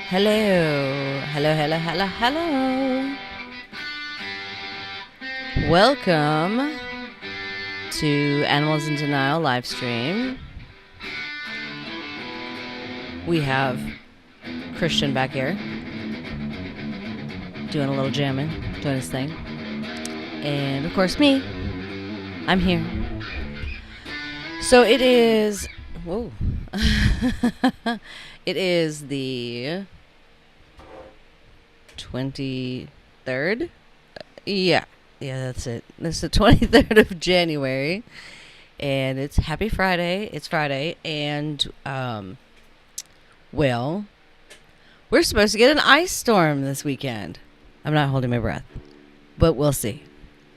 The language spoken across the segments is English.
Hello. Hello, hello, hello, hello. Welcome to Animals in Denial live stream. We have Christian back here doing a little jamming, doing his thing. And of course, me. I'm here. So it is. Whoa. It is the 23rd? Yeah, that's it. It's the 23rd of January, and it's Happy Friday. It's Friday, and, well, we're supposed to get an ice storm this weekend. I'm not holding my breath, but we'll see.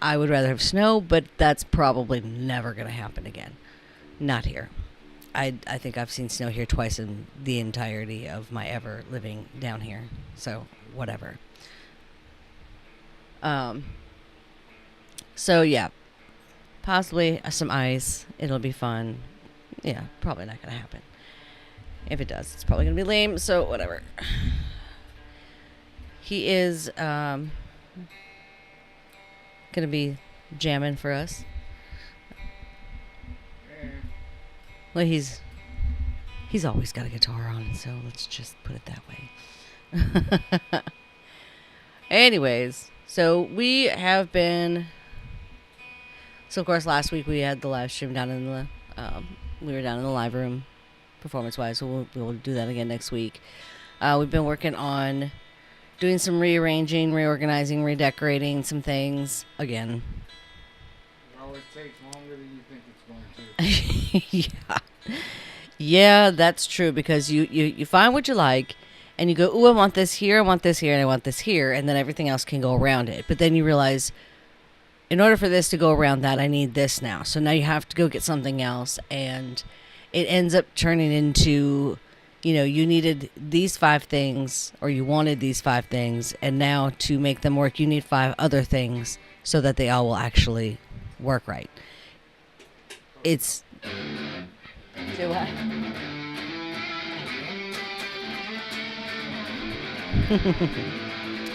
I would rather have snow, but that's probably never going to happen again. Not here. I think I've seen snow here twice in the entirety of my ever living down here. So, whatever. So yeah, possibly some ice. It'll be fun. Yeah, probably not gonna happen. If it does, it's probably gonna be lame. So whatever. He is gonna be jamming for us. Well, he's always got a guitar on, so let's just put it that way. Anyways, so we have been. So of course, last week we had the live stream down in the. We were down in the live room, performance-wise. So we'll do that again next week. We've been working on doing some rearranging, reorganizing, redecorating some things again. It always takes longer than you think it's going to. Yeah, that's true, because you find what you like, and you go, ooh, I want this here, I want this here, and I want this here, and then everything else can go around it. But then you realize, in order for this to go around that, I need this now. So now you have to go get something else, and it ends up turning into, you needed these 5 things, or you wanted these 5 things, and now to make them work, you need 5 other things so that they all will actually work right. It's... Do what?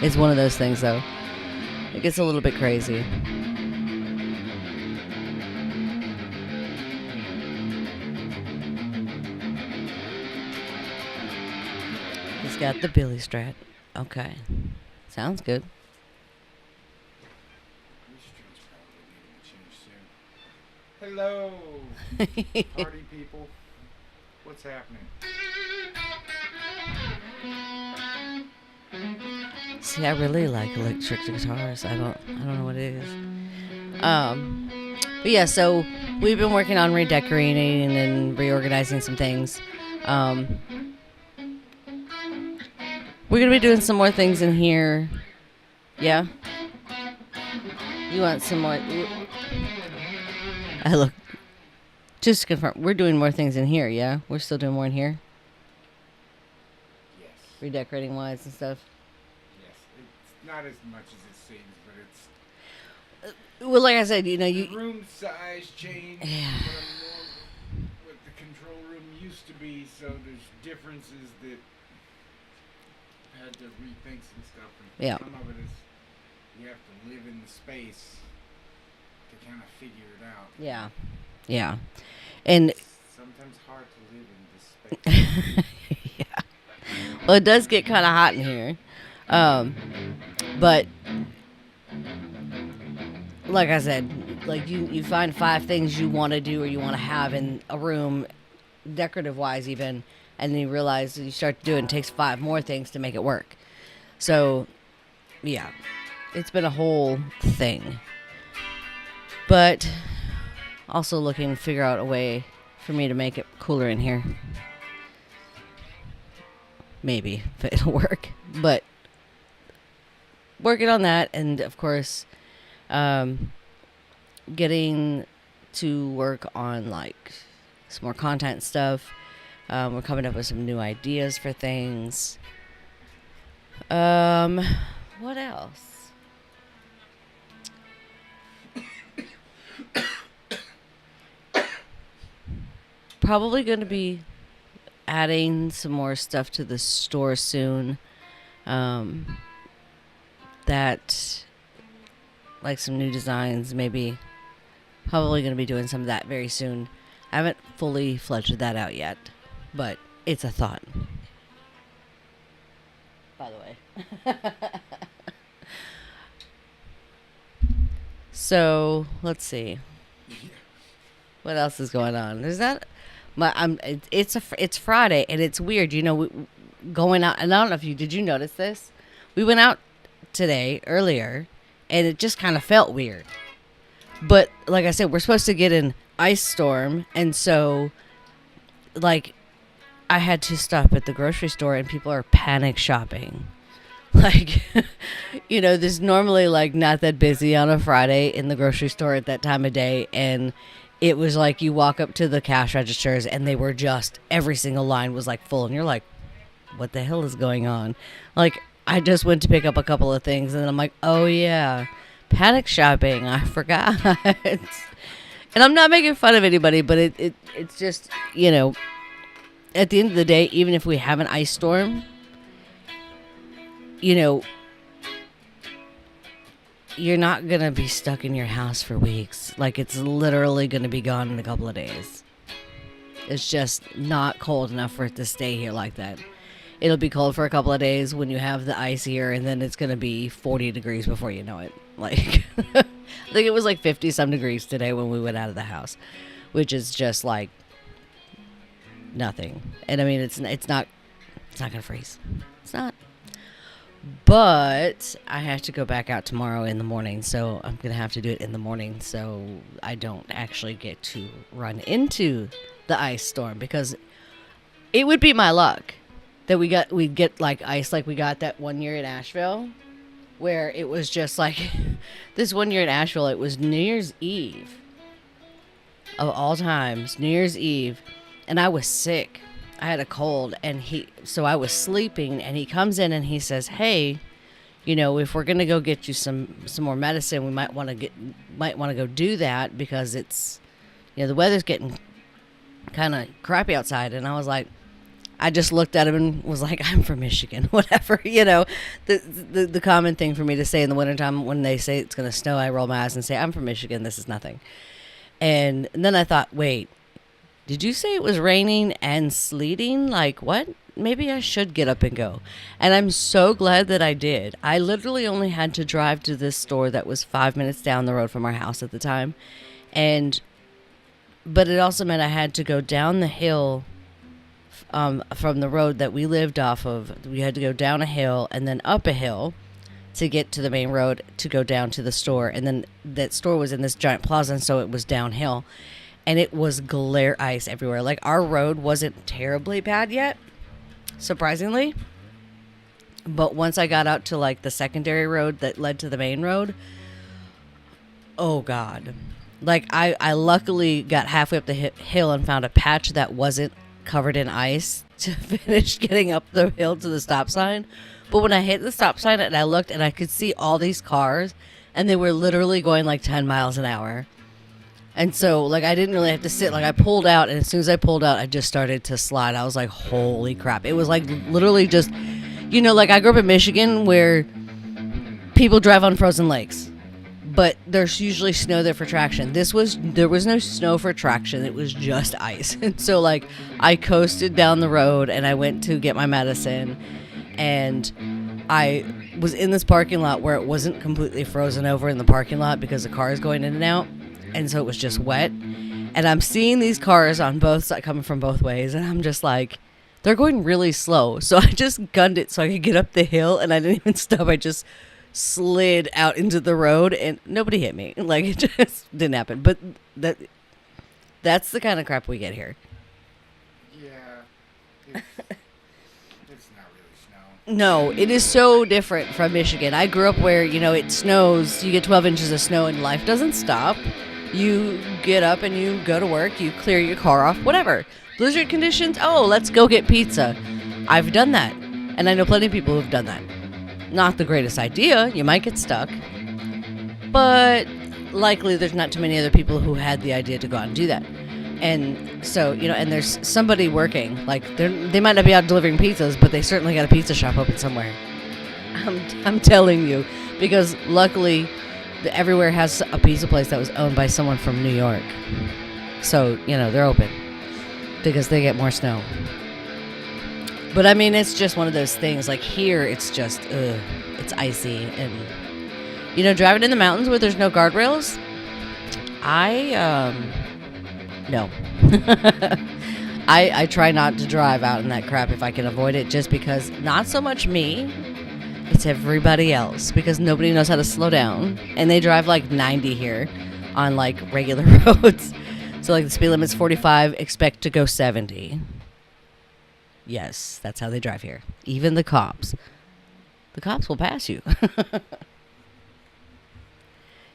It's one of those things, though. It gets a little bit crazy. He's got the Billy Strat. Okay. Sounds good. Hello, party people. What's happening? See, I really like electric guitars. I don't know what it is. But yeah, so we've been working on redecorating and reorganizing some things. We're gonna be doing some more things in here. Yeah? You want some more? Look, just to confirm, we're doing more things in here, yeah? We're still doing more in here? Yes. Redecorating wise and stuff? Yes. It's not as much as it seems, but it's... well, like I said, the room size changed from what the control room used to be, so there's differences that had to rethink some stuff. And yeah. Some of it is you have to live in the space to kind of figure it out. Yeah. Yeah. And it's sometimes hard to live in this space. Yeah. Well, it does get kind of hot in here. But like I said, like you find 5 things you want to do or you want to have in a room, decorative wise even, and then you realize you start to do it and it takes 5 more things to make it work. So, yeah, it's been a whole thing. But also looking to figure out a way for me to make it cooler in here. Maybe, if it'll work. But working on that, and of course, getting to work on like some more content stuff. We're coming up with some new ideas for things. What else? Probably going to be adding some more stuff to the store soon. That, like some new designs, maybe. Probably going to be doing some of that very soon. I haven't fully fledged that out yet, but it's a thought. By the way. So, let's see. What else is going on? Is that... It's Friday, and it's weird. You know, going out... And I don't know if did you notice this? We went out today, earlier, and it just kind of felt weird. But, like I said, we're supposed to get an ice storm, and so, like, I had to stop at the grocery store, and people are panic shopping. Like, you know, there's normally, like, not that busy on a Friday in the grocery store at that time of day, and it was like you walk up to the cash registers, and they were just, every single line was, like, full, and you're like, what the hell is going on? Like, I just went to pick up a couple of things, and then I'm like, oh, yeah. Panic shopping, I forgot. And I'm not making fun of anybody, but it's just, you know, at the end of the day, even if we have an ice storm, you know, you're not going to be stuck in your house for weeks. Like, it's literally going to be gone in a couple of days. It's just not cold enough for it to stay here like that. It'll be cold for a couple of days when you have the ice here, and then it's going to be 40 degrees before you know it. Like, I think it was like 50 some degrees today when we went out of the house, which is just like nothing. And I mean, it's not going to freeze. It's not. But I have to go back out tomorrow in the morning, so I'm going to have to do it in the morning so I don't actually get to run into the ice storm, because it would be my luck that we'd get like ice like we got that one year in Asheville, where it was just like this one year in Asheville, it was New Year's Eve of all times, New Year's Eve, and I was sick. I had a cold, and so I was sleeping, and he comes in and he says, hey, you know, if we're going to go get you some more medicine, we might want to go do that, because it's, you know, the weather's getting kind of crappy outside. And I was like, I just looked at him and was like, I'm from Michigan, whatever, you know, the common thing for me to say in the wintertime when they say it's going to snow, I roll my eyes and say, I'm from Michigan, this is nothing. And then I thought, wait, did you say it was raining and sleeting? Like, what? Maybe I should get up and go. And I'm so glad that I did. I literally only had to drive to this store that was 5 minutes down the road from our house at the time. But it also meant I had to go down the hill from the road that we lived off of. We had to go down a hill and then up a hill to get to the main road to go down to the store. And then that store was in this giant plaza, and so it was downhill. And it was glare ice everywhere. Like, our road wasn't terribly bad yet, surprisingly. But once I got out to, like, the secondary road that led to the main road, oh, God. Like, I luckily got halfway up the hill and found a patch that wasn't covered in ice to finish getting up the hill to the stop sign. But when I hit the stop sign and I looked, and I could see all these cars, and they were literally going like 10 miles an hour. And so, like, I didn't really have to sit. Like, I pulled out, and as soon as I pulled out, I just started to slide. I was like, holy crap. It was, like, literally just, you know, like, I grew up in Michigan where people drive on frozen lakes. But there's usually snow there for traction. There was no snow for traction. It was just ice. And so, like, I coasted down the road, and I went to get my medicine. And I was in this parking lot where it wasn't completely frozen over in the parking lot because the car is going in and out. And so it was just wet. And I'm seeing these cars on both sides coming from both ways. And I'm just like, they're going really slow. So I just gunned it so I could get up the hill. And I didn't even stop. I just slid out into the road. And nobody hit me. Like, it just didn't happen. But that's the kind of crap we get here. Yeah. It's not really snow. No, it is so different from Michigan. I grew up where, you know, it snows. You get 12 inches of snow and life doesn't stop. You get up and you go to work, you clear your car off, whatever. Blizzard conditions, oh, let's go get pizza. I've done that, and I know plenty of people who've done that. Not the greatest idea, you might get stuck, but likely there's not too many other people who had the idea to go out and do that. And so, and there's somebody working. Like, they might not be out delivering pizzas, but they certainly got a pizza shop open somewhere. I'm telling you, because luckily, everywhere has a pizza place that was owned by someone from New York. So, they're open because they get more snow. But I mean, it's just one of those things. Like here, it's just, it's icy. And, driving in the mountains where there's no guardrails, no. I try not to drive out in that crap if I can avoid it, just because not so much me, it's everybody else, because nobody knows how to slow down. And they drive like 90 here on like regular roads. So like the speed limit's 45, expect to go 70. Yes, that's how they drive here. Even the cops. The cops will pass you.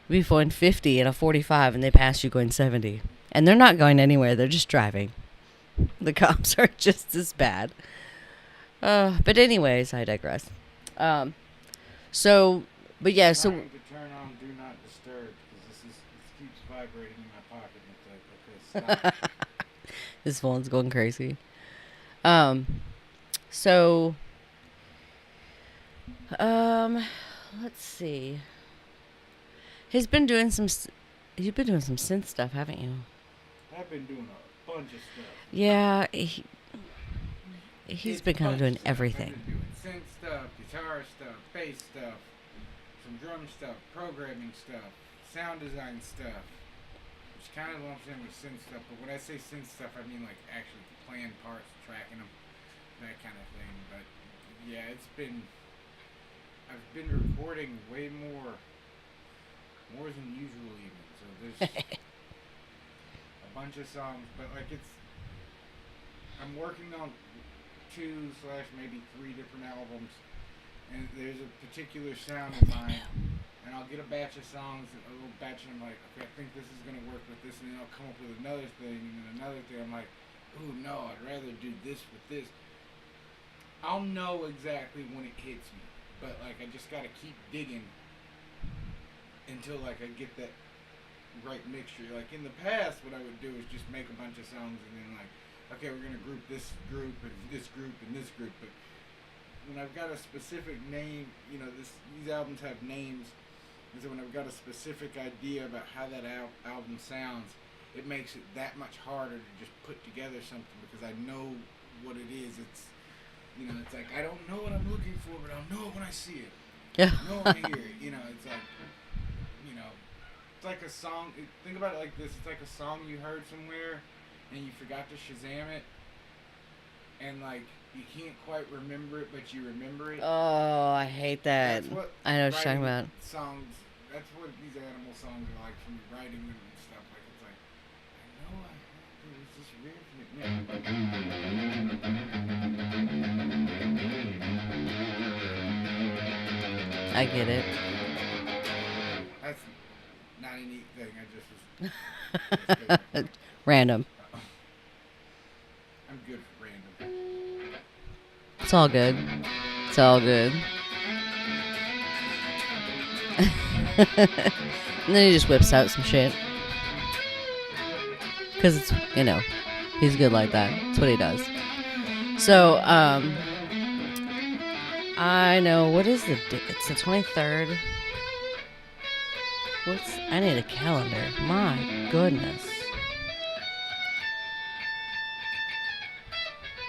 You'll be going 50 at a 45 and they pass you going 70. And they're not going anywhere. They're just driving. The cops are just as bad. But anyways, I digress. So, but yeah, so... Trying to turn on Do Not Disturb because this keeps vibrating in my pocket. And it's like, okay, stop. This phone's going crazy. So, let's see. You've been doing some synth stuff, haven't you? I've been doing a bunch of stuff. Yeah, he's been kind of doing everything. I've been doing synth stuff, guitar stuff, bass stuff, some drum stuff, programming stuff, sound design stuff. Which kind of lumps in with synth stuff, but when I say synth stuff, I mean like actually playing parts, tracking them, that kind of thing. But yeah, I've been recording way more than usual even. So there's a bunch of songs, but like I'm working on 2/ maybe 3 different albums, and there's a particular sound in mind, and I'll get a batch of songs, a little batch, and I'm like, okay, I think this is gonna work with this, and then I'll come up with another thing, and then another thing. I'm like, ooh, no, I'd rather do this with this. I'll know exactly when it hits me, but like I just gotta keep digging until like I get that right mixture. Like in the past, what I would do is just make a bunch of songs and then like, okay, we're gonna group this group and this group and this group. But when I've got a specific name, these albums have names, and so when I've got a specific idea about how that album sounds, it makes it that much harder to just put together something because I know what it is. It's it's like I don't know what I'm looking for, but I'll know it when I see it. Yeah. I know when I hear it. It's like it's like a song. Think about it like this: it's like a song you heard somewhere, and you forgot to Shazam it, and like you can't quite remember it, but you remember it. Oh, I hate that. I know what you're talking about. Songs. That's what these animal songs are like from writing them and stuff. Like it's like I know I heard it was this riff. I get it. That's not a neat thing. I just was Random. I'm good for random. It's all good. It's all good. And then he just whips out some shit. Because it's, he's good like that. That's what he does. So, I know, what is the date? It's the 23rd. I need a calendar. My goodness.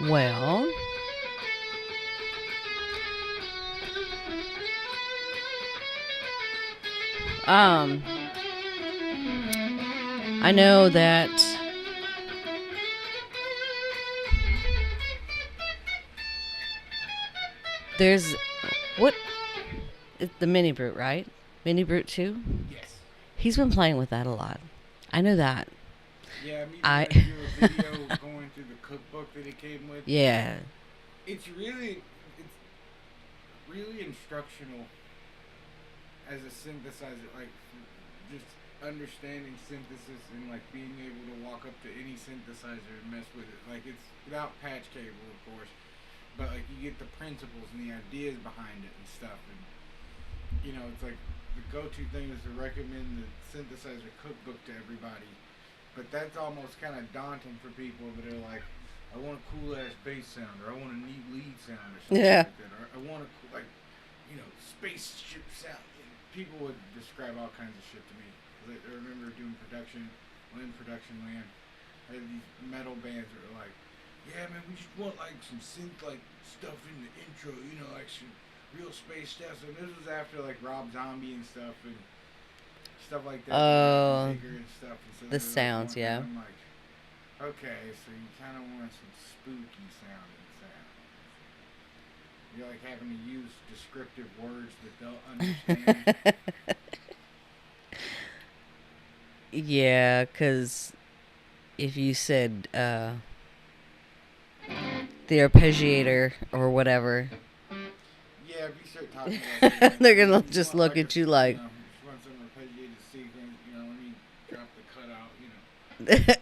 Well, I know that there's it's the Mini Brute, right? Mini Brute 2? Yes. He's been playing with that a lot. I know that. Yeah, I do a video going through the cookbook that it came with. Yeah. It's really instructional as a synthesizer, like just understanding synthesis and like being able to walk up to any synthesizer and mess with it. Like it's without patch cable, of course, but like you get the principles and the ideas behind it and stuff. And it's like the go-to thing is to recommend the synthesizer cookbook to everybody. But that's almost kind of daunting for people that are like, I want a cool ass bass sound, or I want a neat lead sound, or something Yeah. like that, or I want a like, spaceship sound. And people would describe all kinds of shit to me. 'Cause I remember doing production, well, in production land, I had these metal bands that were like, yeah, man, we just want like some synth like stuff in the intro, like some real space stuff. So this was after like Rob Zombie and stuff like that. Oh, Bigger and stuff. And so the they were like sounds, wanting, yeah. I'm like, okay, so you kind of want some spooky sounding sound. You're like having to use descriptive words that they'll understand. Yeah, because if you said the arpeggiator or whatever, Yeah, if you start talking about something, they're gonna you just want look like at you like, just want some arpeggiated sequence, let me drop the cutout,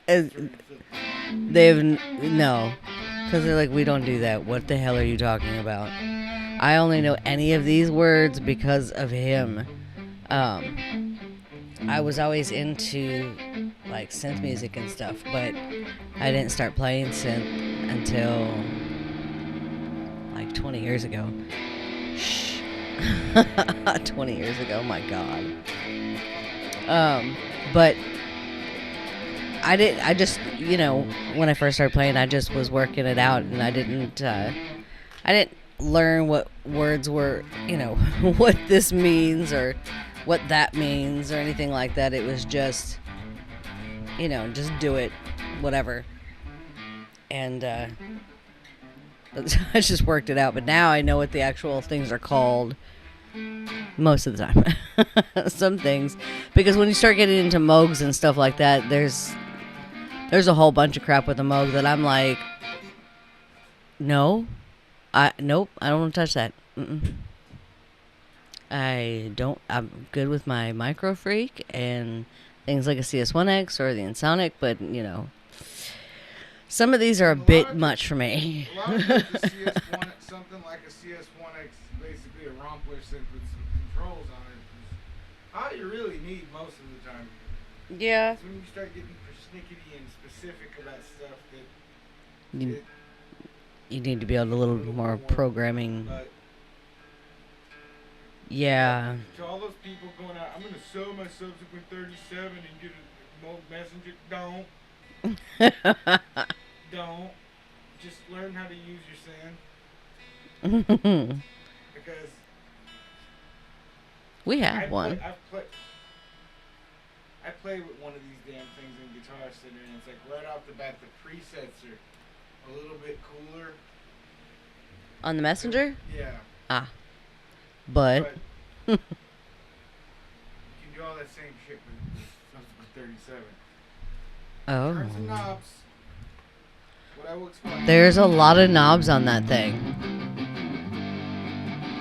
as- turn the flip. no, because they're like, we don't do that. What the hell are you talking about? I only know any of these words because of him. I was always into like synth music and stuff, but I didn't start playing synth until like 20 years ago. Shh. 20 years ago, my God. But I just, when I first started playing, I just was working it out, and I didn't learn what words were, what this means or what that means or anything like that. It was just, just do it, whatever. And I just worked it out. But now I know what the actual things are called most of the time. Some things. Because when you start getting into Moogs and stuff like that, there's a whole bunch of crap with the Moog that I'm like, nope, I don't want to touch that. I'm good with my Micro Freak and things like a CS1X or the Ensoniq, but some of these are a bit much for me. A lot of times the CS1, something like a CS1X, basically a Rompler synth with some controls on it, is all you really need most of the time. Yeah. It's when you start getting persnickety and specific about stuff that You need to be able to a little more programming. But yeah. to all those people going out, I'm going to sell my Subsequent 37 and get a Moog Messenger. Don't. Just learn how to use your sand. Because we have one. I play with one of these damn things in Guitar Center, and it's like right off the bat, the presets are a little bit cooler. On the Messenger? Yeah. Ah. But you can do all that same shit with Subsequent 37. Turns and knobs. What I will explain. There's a lot of knobs on that thing.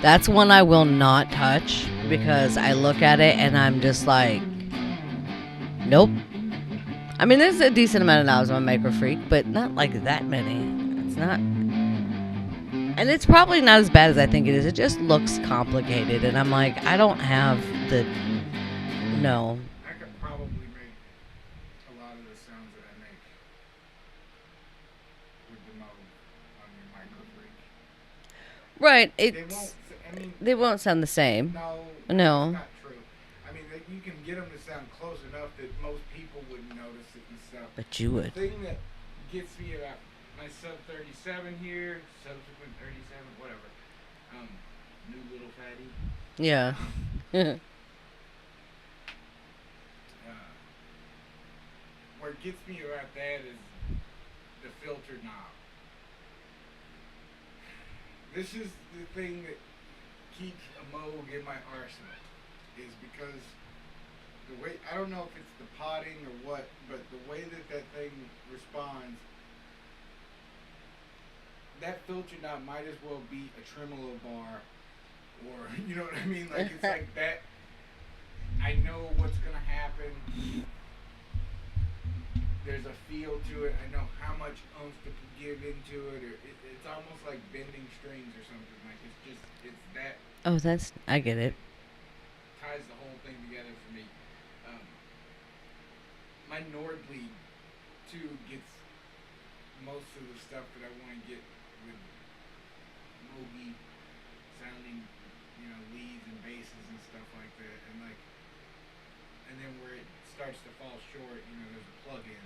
That's one I will not touch because I look at it and I'm just like, nope. I mean, there's a decent amount of knobs on Micro Freak, but not like that many. It's not. And it's probably not as bad as I think it is. It just looks complicated. And I'm like, I don't have the. No. I could probably make a lot of the sounds that I make with the Moog on your Micro Freak. Right. They won't sound the same. No. No. That's not true. I mean, you can get them to sound close enough that most people wouldn't notice it and stuff. But you would. The thing that gets me about my Sub 37 here, Subsequent 37, whatever. New little fatty. Yeah. Where it gets me about that is the filter knob. This is the thing that keeps a Moog in my arsenal, is because the way, I don't know if it's the potting or what, but the way that thing responds, that filter knob might as well be a tremolo bar, or you know what I mean? Like it's like that. I know what's gonna happen. There's a feel to it. I know how much oomph to give into it, or it's almost like bending strings or something. Like it's that. Oh, I get it. Ties the whole thing together for me. My Nord lead 2 gets most of the stuff that I want to get with Mogi sounding, leads and basses and stuff like that, and then where it starts to fall short, there's a plug-in,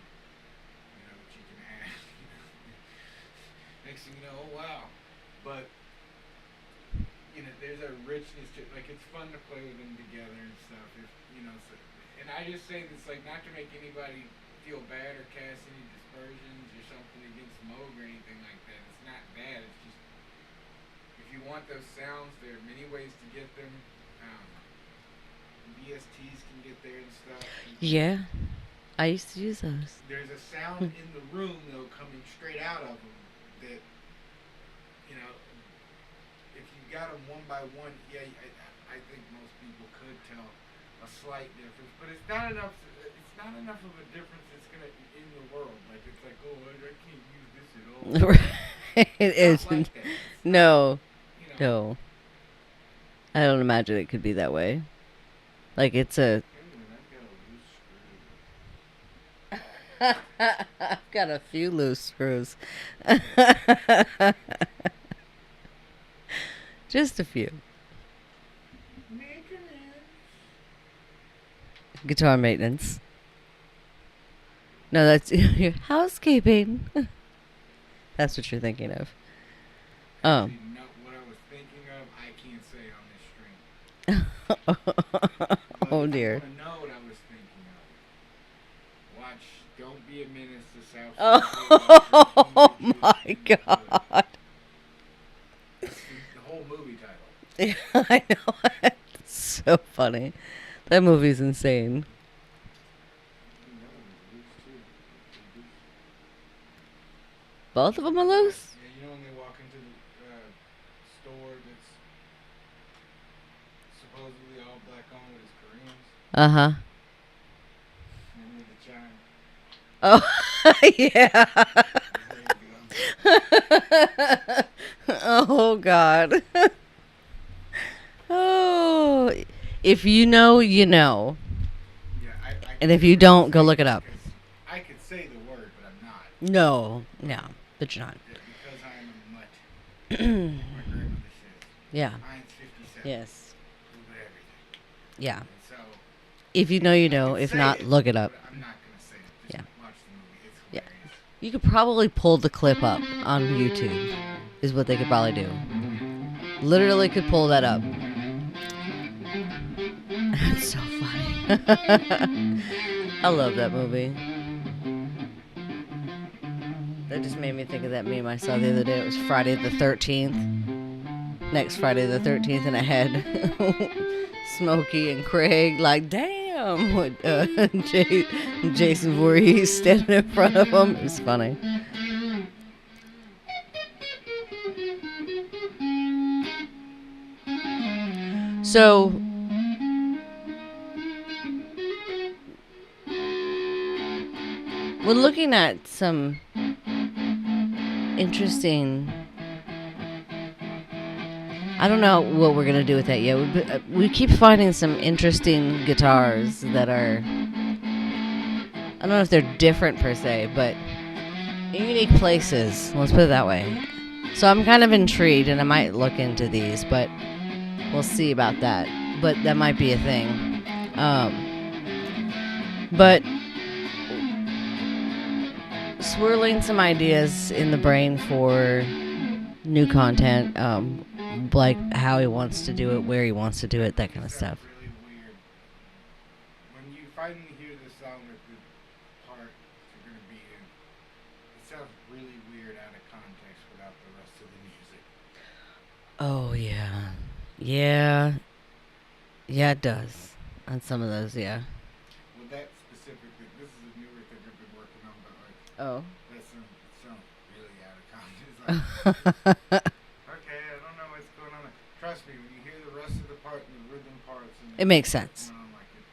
that you can add. Next thing you know, oh wow, but there's a richness to like it's fun to play with them together and stuff. So, and I just say this like not to make anybody feel bad or cast any dispersions or something against Moog or anything like that. It's not bad. It's just if you want those sounds, there are many ways to get them. VSTs can get there and stuff. Yeah, I used to use those. There's a sound in the room though coming straight out of them that if you got them one by one, yeah, I think most people could tell a slight difference, but it's not enough. It's not enough of a difference that's gonna in the world. Like it's like, oh, I can't use this at all. It It's not isn't. like that. It's No, not, no. I don't imagine it could be that way. Like it's a. I've got a loose screw. I've got a few loose screws. Just a few. Guitar maintenance. No, that's your housekeeping. That's what you're thinking of. Actually, not what I was thinking of. I can't say on this string. But Oh if dear. you want to know what I was thinking of, watch Don't Be a Menace to South Oh Central. my god. That's the whole movie title. Yeah, I know. It's so funny. That movie's insane. Both of them are loose? Yeah, when they walk into the store that's supposedly all black owned, but it's Koreans, Uh-huh. and they need the chime. Oh, yeah. There you go. Oh, God. Oh, if you know, you know. Yeah, And if you don't, go look it up. I could say the word, but I'm not. No, but you're not. Because I'm a mutt. My grandmother says. Yeah. Mine's 57. Yes. Prove everything. Yeah. And so, If you know, you I know. could If say not, it, look it up. but I'm not going to say it. Just Yeah. watch the movie. It's Yeah. hilarious. You could probably pull the clip up on YouTube, is what they could probably do. Literally could pull that up. That's so funny. I love that movie. That just made me think of that meme I saw the other day. It was Friday the 13th. Next Friday the 13th, and I had Smokey and Craig like, damn, with Jason Voorhees standing in front of them. It was funny. So, we're looking at some interesting. I don't know what we're gonna do with that yet. We keep finding some interesting guitars that are. I don't know if they're different per se, but in unique places. Let's put it that way. So I'm kind of intrigued, and I might look into these, but we'll see about that. But that might be a thing. But swirling some ideas in the brain for new content, like how he wants to do it, where he wants to do it, that kind of stuff. Really weird. When you finally hear the song that the part you're going to be in, it sounds really weird out of context without the rest of the music. Oh, yeah. Yeah. Yeah, it does. On some of those, yeah. Well, that specifically, this is a newer thing I've been working on, but like, Oh. that sounds really out of context. Like, okay, I don't know what's going on. Trust me, when you hear the rest of the part and the rhythm parts, and It makes sense. going on like it,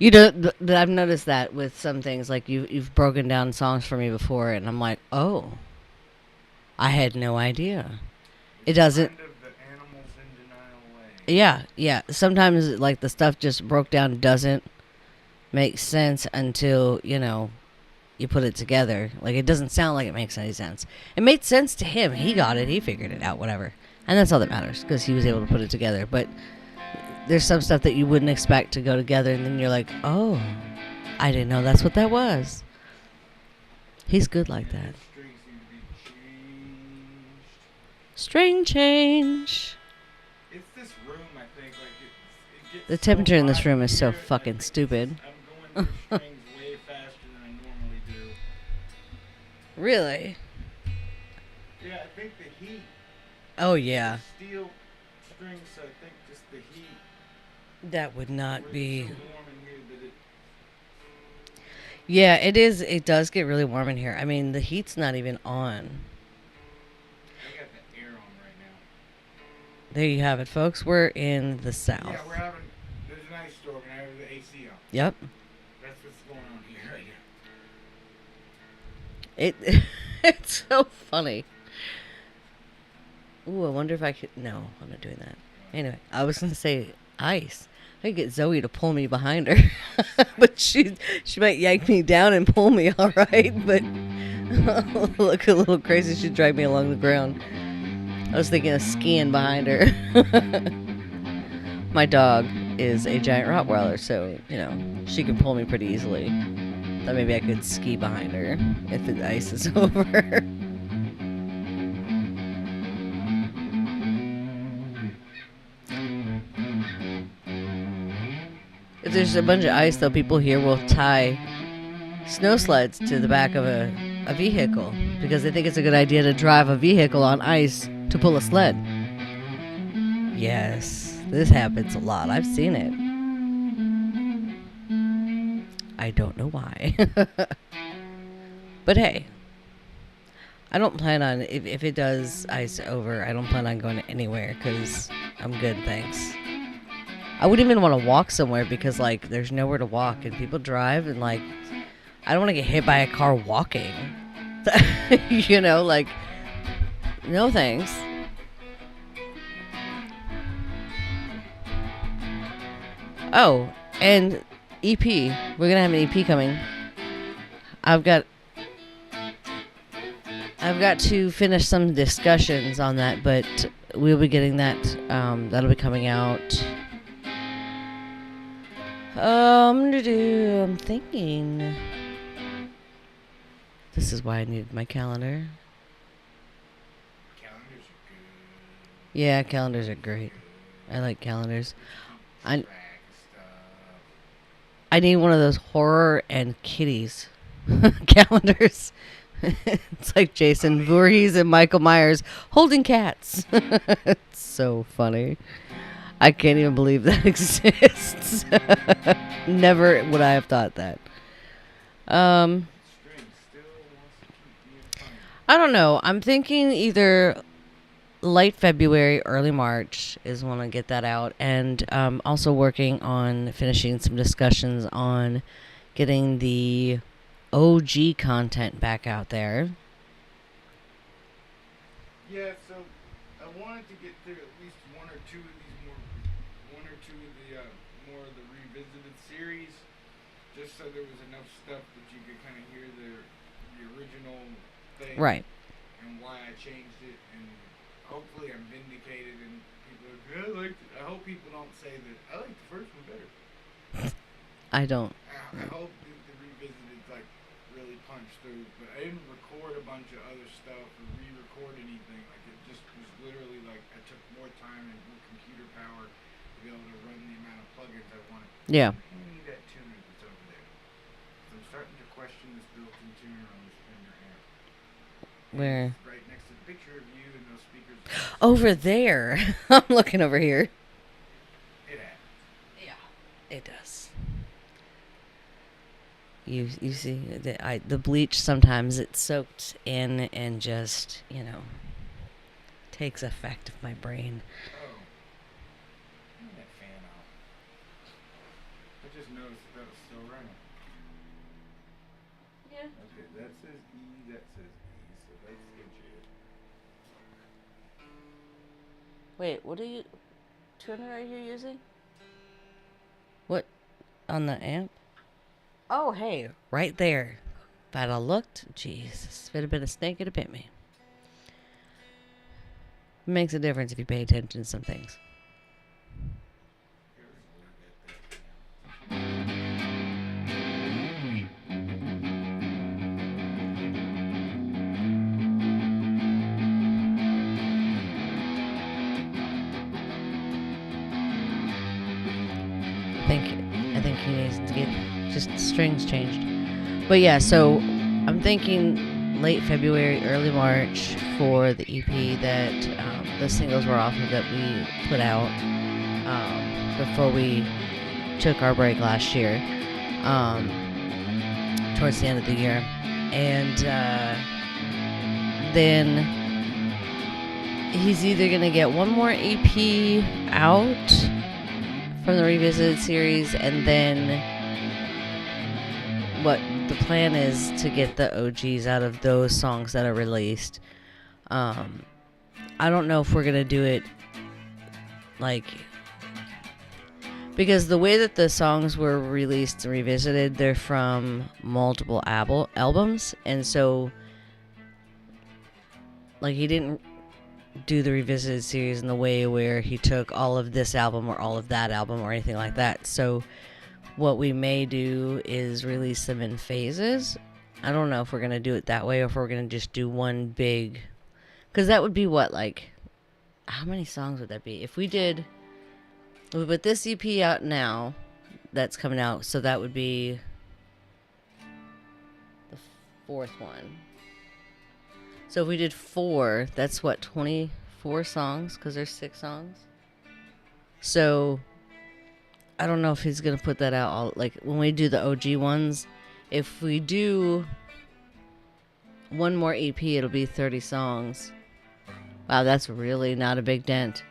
You know, I've noticed that with some things. Like you've broken down songs for me before, and I'm like, oh, I had no idea. It doesn't. kind of the animals in denial way. Yeah, yeah. Sometimes like the stuff just broke down doesn't make sense until you put it together. Like, it doesn't sound like it makes any sense. It made sense to him. He got it. He figured it out, whatever. And that's all that matters, because he was able to put it together. But there's some stuff that you wouldn't expect to go together, and then you're like, oh, I didn't know that's what that was. He's good like that. Strings seem to be changed. String change. It's this room, I think. Like it gets The temperature in this hot room is so here, and I fucking think stupid. I'm going through strings way faster than I normally do. Really? Yeah, I think the heat. Oh, yeah. Steel strings, so I think just the heat. That would not be... So warm in here that it. Yeah, it is. It does get really warm in here. I mean, the heat's not even on. I got the air on right now. There you have it, folks. We're in the South. Yeah, we're having. There's an ice storm and I have the AC on. Yep. That's what's going on here right It it's so funny. Ooh, I wonder if I could... No, I'm not doing that. Anyway, I was going to say ice. I could get Zoe to pull me behind her. But she might yank me down and pull me, all right? But look a little crazy. She'd drag me along the ground. I was thinking of skiing behind her. My dog is a giant Rottweiler, so, you know, she can pull me pretty easily. Thought maybe I could ski behind her if the ice is over. If there's a bunch of ice, though, people here will tie snow sleds to the back of a vehicle because they think it's a good idea to drive a vehicle on ice to pull a sled. Yes, this happens a lot. I've seen it. I don't know why. But hey, I don't plan on, if it does ice over, I don't plan on going anywhere because I'm good, thanks. I wouldn't even want to walk somewhere because, like, there's nowhere to walk and people drive and, like, I don't want to get hit by a car walking. You know, like, no thanks. Oh, and EP. We're going to have an EP coming. I've got to finish some discussions on that, but we'll be getting that. That'll be coming out. I'm thinking. This is why I needed my calendar. Calendars are good. Yeah, calendars are great. I like calendars. I need one of those horror and kitties calendars. It's like Jason Voorhees and Michael Myers holding cats. It's so funny. I can't even believe that exists. Never would I have thought that. I don't know. I'm thinking either late February, early March is when I get that out. And also working on finishing some discussions on getting the OG content back out there. Yeah, so I wanted to get through at least one or two of the more of the revisited series, just so there was enough stuff that you could kind of hear the original thing, Right. And why I changed it, and hopefully I'm vindicated, and people are like, I liked it. I hope people don't say that I like the first one better. I don't. I hope that the revisited like really punched through, but I didn't record a bunch of other stuff or re-record anything. Like it just was literally like I took more time and more computer power to be able to run the amount of plugins I wanted. Yeah. I need that tuner that's over there. So I'm starting to question this built-in tuner on this Fender amp. Where? It's right next to the picture of you and those speakers. Over there. I'm looking over here. It happens. Yeah, it does. You see the bleach sometimes it's soaked in and just, you know, takes effect of my brain. Oh. Turn that fan off. I just noticed that was still running. Yeah. Okay, that says E, that says E, so that's legit. Wait, what tuner are you using? What? On the amp? Oh, hey, right there. If I'd have looked, Jesus, if it had been a snake, it'd have bit me. It makes a difference if you pay attention to some things. I think he needs to get just strings changed. But yeah, so I'm thinking late February, early March for the EP that the singles were off of that we put out before we took our break last year, towards the end of the year. And then he's either going to get one more EP out from the Revisited series, and then what the plan is to get the OGs out of those songs that are released. I don't know if we're going to do it like, because the way that the songs were released and revisited, they're from multiple albums, and so like he didn't do the Revisited series in the way where he took all of this album or all of that album or anything like that. So what we may do is release them in phases. I don't know if we're going to do it that way or if we're going to just do one big, because that would be what, like, how many songs would that be? If we put this EP out now, that's coming out, so that would be the fourth one. So if we did 4, that's what, 24 songs? Because there's 6 songs. So I don't know if he's going to put that out all, like when we do the OG ones. If we do one more EP, it'll be 30 songs. Wow, that's really not a big dent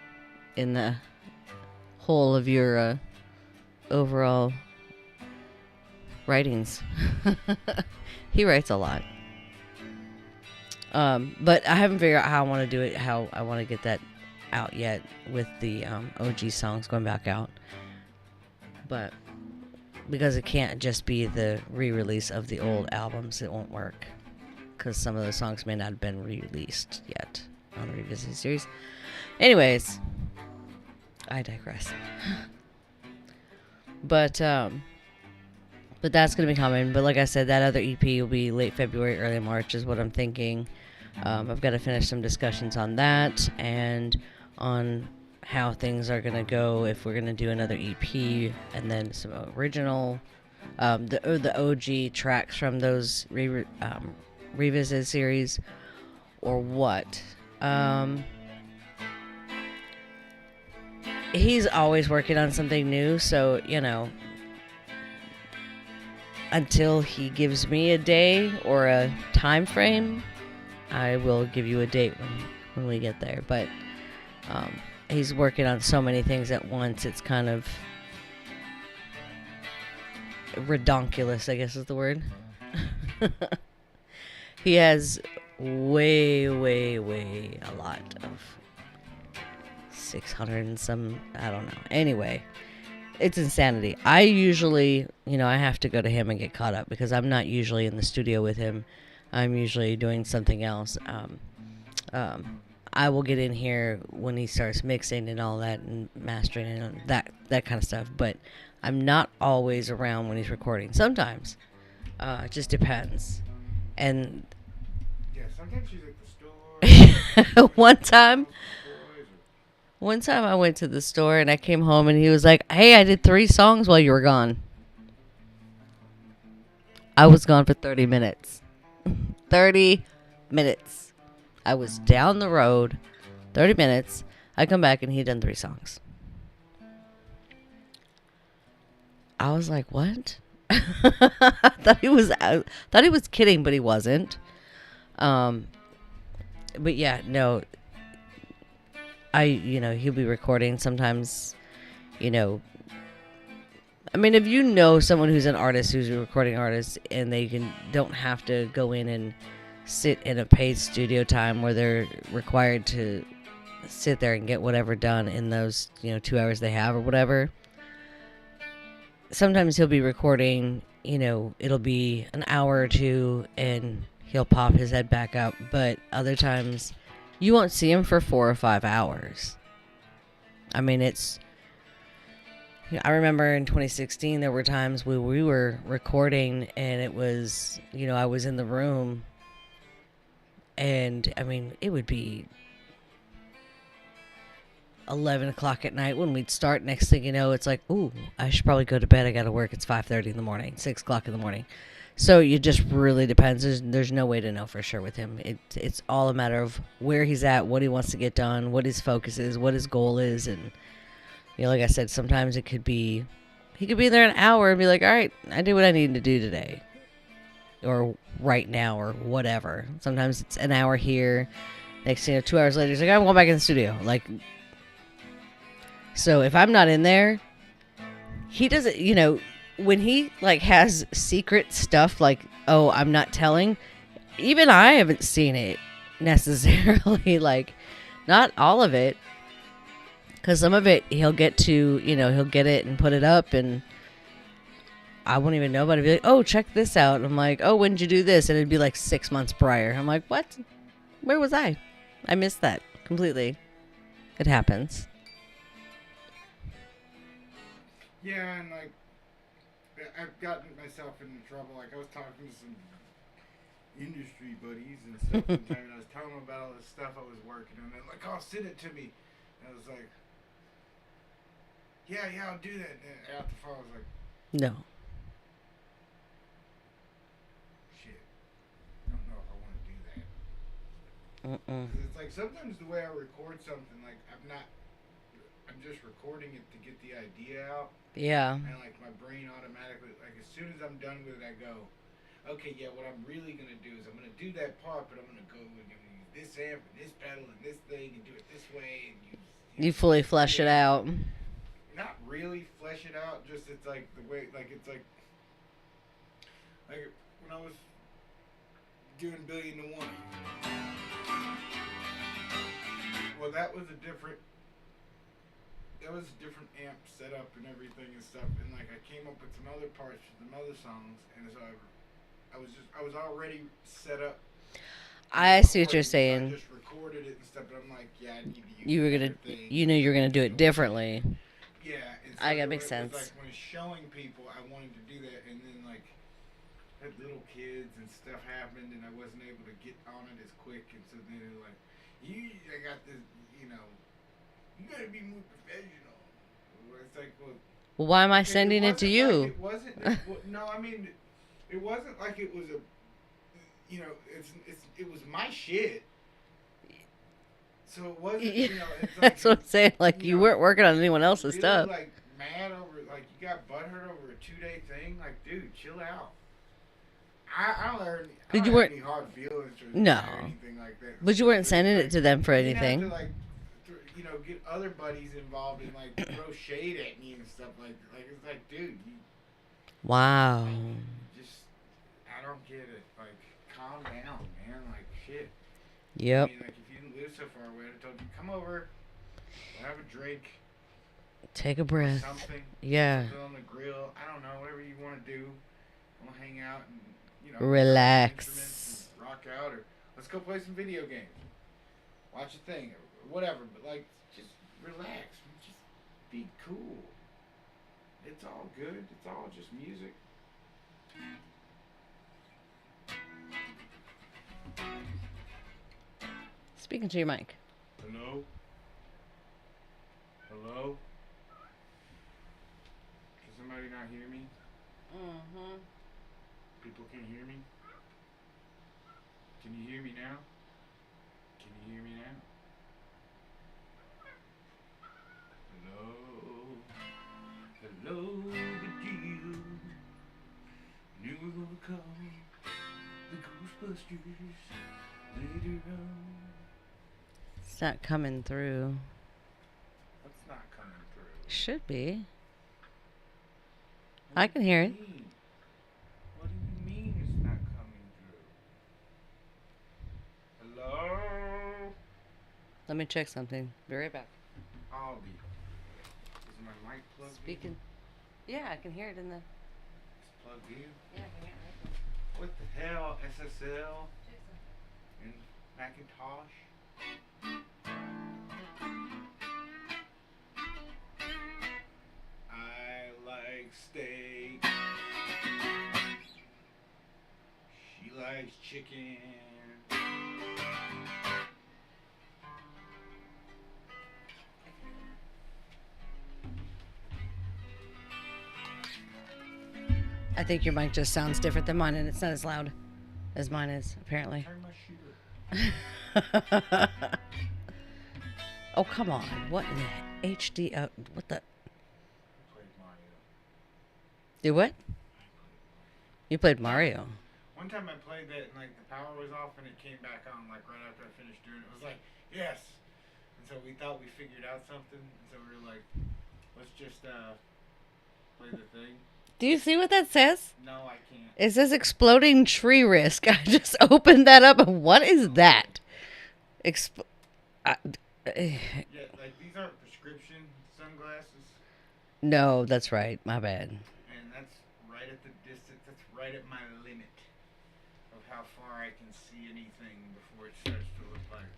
in the whole of your overall writings. He writes a lot. But I haven't figured out how I want to do it, how I want to get that out yet with the OG songs going back out. But because it can't just be the re-release of the old albums, it won't work. Because some of those songs may not have been released yet on the Revisited series. Anyways, I digress. But that's going to be coming. But like I said, that other EP will be late February, early March is what I'm thinking. I've got to finish some discussions on that and on how things are going to go if we're going to do another EP and then some original, the OG tracks from those Revisited series or what. He's always working on something new, so, you know, until he gives me a day or a time frame, I will give you a date when we get there. But he's working on so many things at once, it's kind of redonkulous, I guess is the word. He has way a lot of 600 and some, I don't know. Anyway, it's insanity. I usually, I have to go to him and get caught up because I'm not usually in the studio with him. I'm usually doing something else. I will get in here when he starts mixing and all that and mastering and that kind of stuff. But I'm not always around when he's recording. Sometimes. It just depends. And yeah, sometimes she's at the store. One time I went to the store and I came home and he was like, "Hey, I did 3 songs while you were gone." I was gone for 30 minutes. 30 minutes. I was down the road. 30 minutes. I come back and he'd done 3 songs. I was like, what? I thought he was kidding, but he wasn't. But yeah, no. He'll be recording sometimes, I mean, if you know someone who's an artist, who's a recording artist, and they don't have to go in and sit in a paid studio time where they're required to sit there and get whatever done in those, 2 hours they have or whatever. Sometimes he'll be recording it'll be an hour or two and he'll pop his head back up. But other times, you won't see him for 4 or 5 hours. I mean, I remember in 2016, there were times where we were recording and it was, I was in the room and, I mean, it would be 11 o'clock at night when we'd start. Next thing you know, it's like, ooh, I should probably go to bed. I got to work. It's 5:30 in the morning, 6 o'clock in the morning. So it just really depends. There's no way to know for sure with him. It's all a matter of where he's at, what he wants to get done, what his focus is, what his goal is. And, like I said, sometimes he could be there an hour and be like, all right, I did what I needed to do today. Or right now or whatever. Sometimes it's an hour here. Next thing 2 hours later, he's like, I'm going back in the studio. Like, so if I'm not in there, he doesn't, when he like has secret stuff like, oh, I'm not telling, even I haven't seen it necessarily, like not all of it. Because some of it he'll get to, he'll get it and put it up and I won't even know about it. Be like, oh, check this out. And I'm like, oh, when did you do this? And it'd be like 6 months prior. I'm like, what? Where was I? I missed that completely. It happens. Yeah, and like I've gotten myself into trouble. Like I was talking to some industry buddies and stuff one time, and I was telling them about all this stuff I was working on. And they're like, "Oh, send it to me." And I was like, "Yeah, I'll do that." And after the phone, I was like, No. "Shit, I don't know if I want to do that." Because it's like sometimes the way I record something, like I'm just recording it to get the idea out. Yeah. And like my brain automatically, like as soon as I'm done with it, I go, okay, yeah, what I'm really gonna do is I'm gonna do that part, but I'm gonna go and use this amp and this pedal and this thing and do it this way and use. You fully flesh it out. Not really flesh it out, just it's like the way, like it's like when I was doing Billion to One. Well, that was a different amp setup and everything and stuff, and like I came up with some other parts for some other songs, and so I was already set up. I see what you're saying. So I just recorded it and stuff, but I'm like, yeah, I need to use. You knew you were gonna do it differently. Yeah, and so I got makes sense. Like when it's showing people, I wanted to do that, and then like had little kids and stuff happened, and I wasn't able to get on it as quick, and so then it was like, I got this, you gotta be more professional. It's like, well, why am I sending it to you? Like it wasn't. No, I mean, it wasn't like it was a. It was my shit. So it wasn't. It's like, that's what I'm saying. Like you weren't working on anyone else's really, stuff. Like mad over, like you got butthurt over a 2-day thing. Like, dude, chill out. I don't have any hard feelings or anything like that. But you weren't sending it to them for anything. You have to, like, get other buddies involved and like throw shade at me and stuff like it's like, dude, wow. I don't get it. Like, calm down, man. Like, shit. Yep. I mean, like, if you didn't live so far away, I'd have told you, come over, we'll have a drink. Take a breath. Something. Yeah. Something on the grill. I don't know, whatever you want to do. We'll hang out and, relax. And rock out, or let's go play some video games. Watch a thing, or whatever. But, like, just relax. Just be cool. It's all good. It's all just music. Speaking to your mic. Hello? Hello? Can somebody not hear me? Mm-hmm. People can hear me? Can you hear me now? Can you hear me now? Hello? Hello, the deal. Knew we were gonna come. The Ghostbusters later on. It's not coming through. What's not coming through? Should be. I can hear it. What do you mean it's not coming through? Hello? Let me check something. Be right back. I'll be. Is my mic plugged in? Speaking. Yeah, I can hear it in the. It's plugged in. What the hell? SSL and Macintosh. I like steak. She likes chicken. I think your mic just sounds different than mine, and it's not as loud as mine is, apparently. Turn my shooter. Oh, come on. What in the HD? What the? Played Mario. Do what? You played Mario. One time I played that and like the power was off and it came back on like right after I finished doing it. It was like, yes. And so we thought we figured out something. And so we were like, let's just play the thing. Do you see what that says? No, I can't. It says exploding tree risk. I just opened that up. What is that? Yeah, like these aren't prescription sunglasses. No, that's right. My bad. And that's right at the distance. That's right at my limit of how far I can see anything before it starts to look like.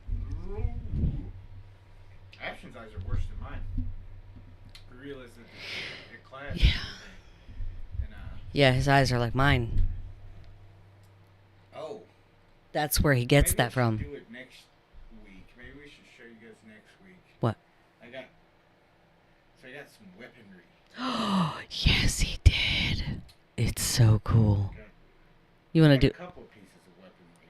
Action's eyes are worse than mine. I realized that it clashed. Yeah. And, Yeah, his eyes are like mine. oh. That's where he gets Maybe that from. We should do it next week. Maybe we should show you guys next week. What? I got some weaponry. Oh, yes, he did. It's so cool. Okay. You want I to got do? a couple pieces of weaponry.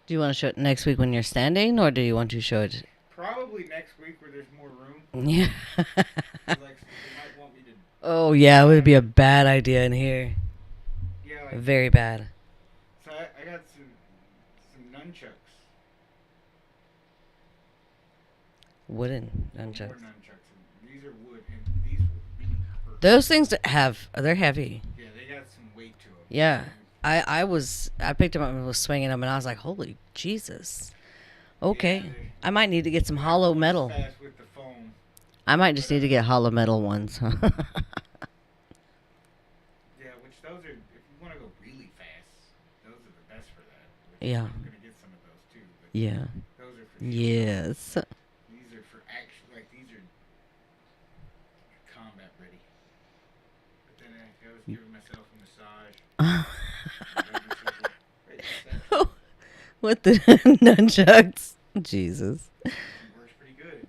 Do you want to show it next week when you're standing, or do you want to show it? Probably next week where there's more room. Yeah. 'Cause, like, they might want me to. Oh yeah, it would be a bad idea in here. Yeah, like. Very bad. So I got some nunchucks. Wooden More nunchucks. nunchucks. And these are wood, and these will really hurt. Those things they're heavy. Yeah, they got some weight to them. Yeah. I picked them up and was swinging them, and I was like, holy Jesus. Okay. Yeah, I might need to get some hollow metal. Fast with the foam. I might just need to get hollow metal ones. Yeah, which those are, if you want to go really fast, those are the best for that. Which Yeah. I'm going to get some of those too. But Yeah. those are for sure. Yes. These are for actual, like these are combat ready. But then I was giving myself a massage. With the nunchucks. Jesus. It works pretty good.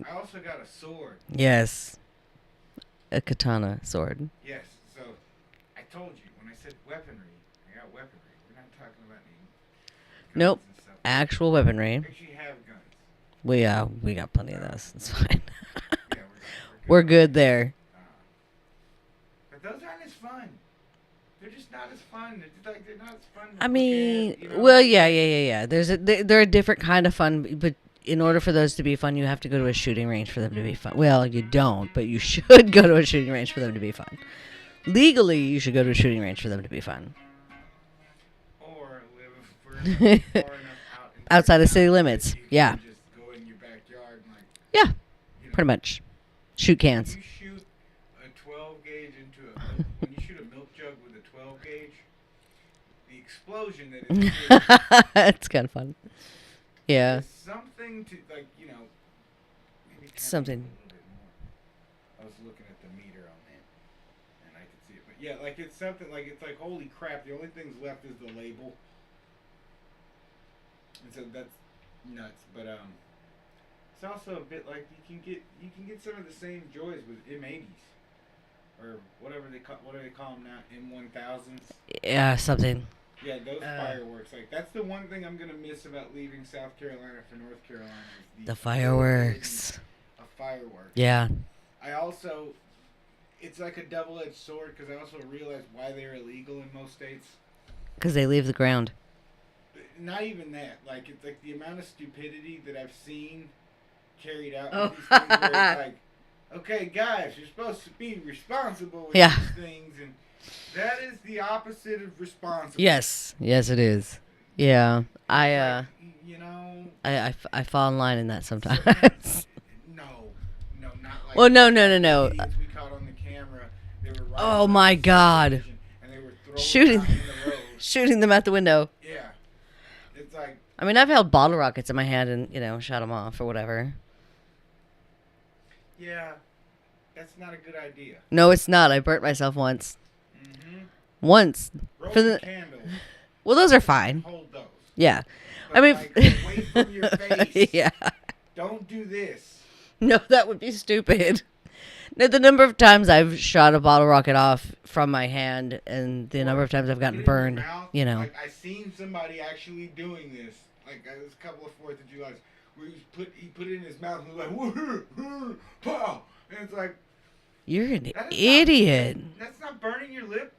I also got a sword. Yes. A katana sword. Yes, so I told you when I said weaponry, I got weaponry. We're not talking about any guns Nope. and stuff. Actual weaponry. Make sure you have guns. We got plenty of those. It's fine. Yeah, We're good there. But those aren't as fun. They're just not as fun. They're not as fun. I mean, you know? well, yeah. They're a different kind of fun, but in order for those to be fun, you have to go to a shooting range for them to be fun. Well, you don't, but you should go to a shooting range for them to be fun. Legally, you should go to a shooting range for them to be fun. Or live far enough out Outside of city limits, you can yeah. just go in your backyard and like, Yeah, you know, pretty much. Shoot cans. You shoot a 12 gauge into a when you shoot a milk jug with a 12 gauge, the explosion that is It's kind of fun. Yeah. There's something to like, you know, maybe turn it Something. a little bit more. I was looking at the meter on that, and I could see it. But yeah, like it's something like it's like holy crap. The only things left is the label, and so that's nuts. But it's also a bit like you can get some of the same joys with M80s or whatever they call them now, M1000s. Yeah, something. Yeah, those fireworks. Like that's the one thing I'm gonna miss about leaving South Carolina for North Carolina. Is The fireworks. A firework. Yeah. I also, it's like a double-edged sword because I also realized why they're illegal in most states. Because they leave the ground. Not even that. Like it's like the amount of stupidity that I've seen carried out Oh. with these things where it's like, okay, guys, you're supposed to be responsible with Yeah. these things, and that is the opposite of responsible. Yes. Yes, it is. Yeah. Like, you know. I fall in line in that sometimes. No, not like. Well, no. Idiots we caught on the camera. They were riding Oh on my the God. subdivision, and they were throw Shooting. them out in the road. Shooting them out the window. Yeah. It's like, I mean, I've held bottle rockets in my hand and, shot them off or whatever. yeah, that's not a good idea. No, it's not. I burnt myself once. Mm-hmm. Once. Roman candles, Well, those are fine. hold those. Yeah. But I mean, like, away from your face. yeah. Don't do this. No, that would be stupid. No, the number of times I've shot a bottle rocket off from my hand and the number of times I've Put gotten it in your burned, mouth. Like, I seen somebody actually doing this. Like, there was a couple of 4th of July's where he put it in his mouth and was like, pow! And it's like, You're an that is idiot. that's not burning your lip.